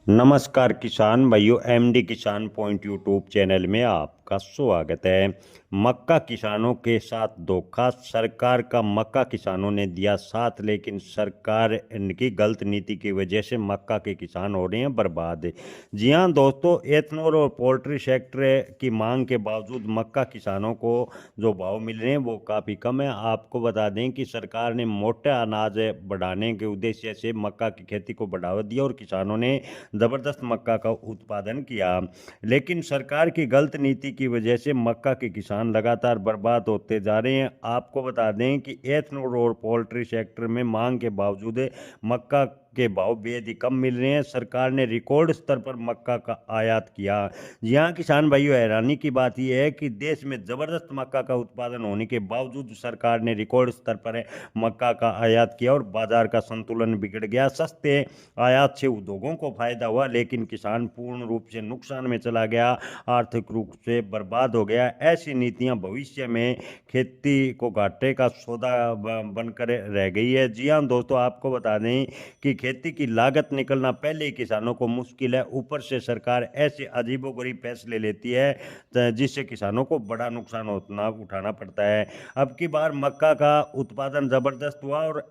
नमस्कार किसान भाइयों, एमडी किसान पॉइंट यूट्यूब चैनल में आपका स्वागत है। मक्का किसानों के साथ धोखा। सरकार का मक्का किसानों ने दिया साथ, लेकिन सरकार की गलत नीति की वजह से मक्का के किसान हो रहे हैं बर्बाद। जी हां दोस्तों, एथनॉल और पोल्ट्री सेक्टर की मांग के बावजूद मक्का किसानों को जो भाव मिल रहे हैं वो काफ़ी कम है। आपको बता दें कि सरकार ने मोटा अनाज बढ़ाने के उद्देश्य से मक्का की खेती को बढ़ावा दिया और किसानों ने ज़बरदस्त मक्का का उत्पादन किया, लेकिन सरकार की गलत नीति की वजह से मक्का के किसान लगातार बर्बाद होते जा रहे हैं। आपको बता दें कि एथनॉल और पोल्ट्री सेक्टर में मांग के बावजूद मक्का के भाव बेहद ही कम मिल रहे हैं। सरकार ने रिकॉर्ड स्तर पर मक्का का आयात किया। जी हाँ किसान भाइयों, हैरानी की बात यह है कि देश में ज़बरदस्त मक्का का उत्पादन होने के बावजूद सरकार ने रिकॉर्ड स्तर पर मक्का का आयात किया और बाजार का संतुलन बिगड़ गया। सस्ते आयात से उद्योगों को फायदा हुआ, लेकिन किसान पूर्ण रूप से नुकसान में चला गया, आर्थिक रूप से बर्बाद हो गया। ऐसी नीतियां भविष्य में खेती को घाटे का सौदा बनकर रह गई है। जी हाँ दोस्तों, आपको बता दें कि खेती की लागत निकलना पहले ही किसानों को मुश्किल है, ऊपर से सरकार ऐसे अजीबोगरीब फैसले लेती है जिससे किसानों को बड़ा नुकसान उठाना पड़ता है। अब की बार मक्का का उत्पादन ज़बरदस्त हुआ और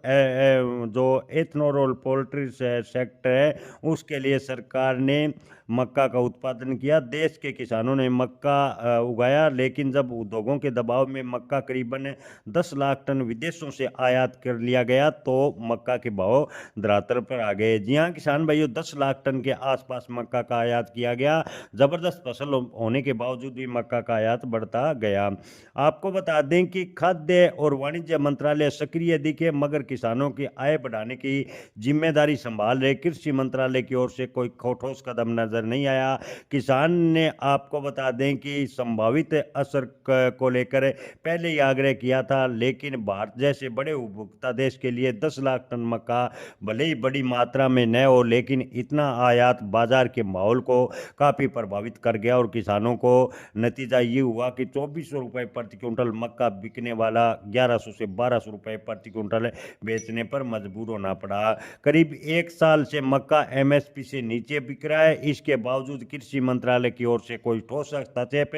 जो एथनॉल और पोल्ट्री सेक्टर है उसके लिए सरकार ने मक्का का उत्पादन किया। देश के किसानों ने मक्का उगाया, लेकिन जब उद्योगों के दबाव में मक्का करीबन 10 लाख टन विदेशों से आयात कर लिया गया तो मक्का के भाव धरातल पर आ गए। जी हाँ किसान भाइयों, 10 लाख टन के आसपास मक्का का आयात किया गया। जबरदस्त फसल होने के बावजूद भी मक्का का आयात बढ़ता गया। आपको बता दें कि खाद्य और वाणिज्य मंत्रालय सक्रिय दिखे, मगर किसानों की आय बढ़ाने की जिम्मेदारी संभाल रहे कृषि मंत्रालय की ओर से कोई ठोस कदम नजर नहीं आया। किसान ने, आपको बता दें कि संभावित असर को लेकर पहले ही आग्रह किया था, लेकिन भारत जैसे बड़े उपभोक्ता देश के लिए 10 लाख टन मक्का भले ही बड़ी मात्रा में न हो, लेकिन इतना आयात बाजार के माहौल को काफ़ी प्रभावित कर गया और किसानों को नतीजा ये हुआ कि 2400 रुपये प्रति क्विंटल मक्का बिकने वाला 1100 से 1200 रुपये प्रति क्विंटल बेचने पर मजबूर होना पड़ा। करीब एक साल से मक्का एमएसपी से नीचे बिक रहा है। इसके बावजूद कृषि मंत्रालय की ओर से कोई ठोस हस्तक्षेप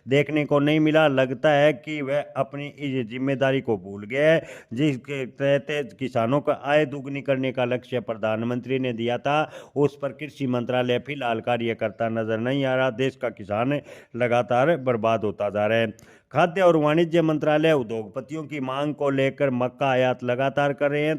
देखने को नहीं मिला। लगता है कि वह अपनी इस जिम्मेदारी को भूल गए हैं जिसके तहत किसानों का आय दुगनी करने का लक्ष्य प्रधानमंत्री ने दिया था, उस पर कृषि मंत्रालय फिलहाल कार्य करता नजर नहीं आ रहा। देश का किसान लगातार बर्बाद होता जा रहा है। खाद्य और वाणिज्य मंत्रालय उद्योगपतियों की मांग को लेकर मक्का आयात लगातार कर रहे हैं,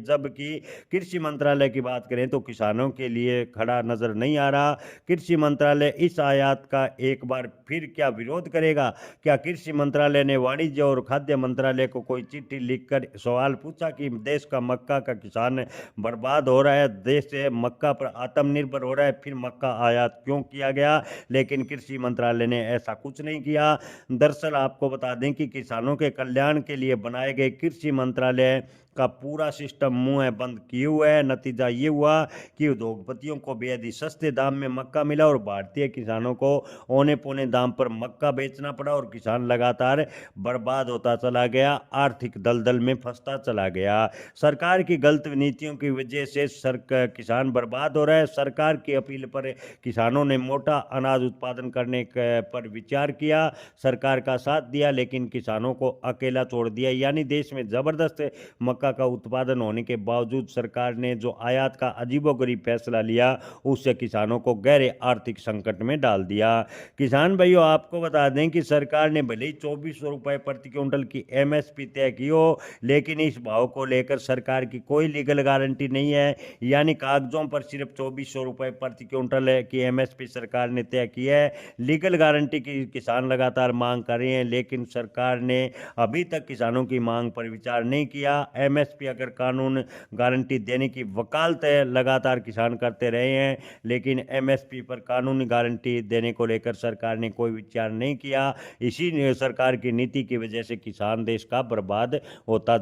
जबकि कृषि मंत्रालय की बात करें तो किसानों के लिए खड़ा नजर नहीं आ रहा। कृषि मंत्रालय इस आयात का एक बार फिर क्या विरोध करेगा? क्या कृषि मंत्रालय ने वाणिज्य और खाद्य मंत्रालय को कोई चिट्ठी लिखकर सवाल पूछा कि देश का मक्का का किसान बर्बाद हो रहा है, देश से मक्का पर आत्मनिर्भर हो रहा है, फिर मक्का आयात क्यों किया गया? लेकिन कृषि मंत्रालय ने ऐसा कुछ नहीं किया। दरअसल आपको बता दें कि किसानों के कल्याण के लिए बनाए गए कृषि मंत्रालय का पूरा सिस्टम मुंह बंद किए हुए है। नतीजा ये हुआ कि उद्योगपतियों को बेहद ही सस्ते दाम में मक्का मिला और भारतीय किसानों को औने पौने दाम पर मक्का बेचना पड़ा और किसान लगातार बर्बाद होता चला गया, आर्थिक दलदल में फंसता चला गया। सरकार की गलत नीतियों की वजह से किसान बर्बाद हो रहा है। सरकार की अपील पर किसानों ने मोटा अनाज उत्पादन करने पर विचार किया, सरकार का साथ दिया, लेकिन किसानों को अकेला छोड़ दिया। यानी देश में जबरदस्त मक्का का उत्पादन होने के बावजूद सरकार ने जो आयात का अजीबोगरीब फैसला लिया उससे किसानों को गहरे आर्थिक संकट में डाल दिया। किसान भाइयों, आपको बता दें कि सरकार ने भले ही 2400 रुपये प्रति क्विंटल की एमएसपी तय की हो, लेकिन इस भाव को लेकर सरकार की कोई लीगल गारंटी नहीं है। यानी कागजों पर सिर्फ 2400 रुपये प्रति क्विंटल की एमएसपी सरकार ने तय की है। लीगल गारंटी की किसान लगातार मांग कर रहे हैं, लेकिन सरकार ने अभी तक किसानों की मांग पर विचार नहीं किया। एमएसपी अगर कानून गारंटी देने की वकालत लगातार किसान करते रहे हैं, लेकिन एमएसपी पर कानूनी गारंटी देने को लेकर सरकार ने कोई विचार नहीं किया। इसी सरकार की नीति की वजह से किसान देश का बर्बाद होता जा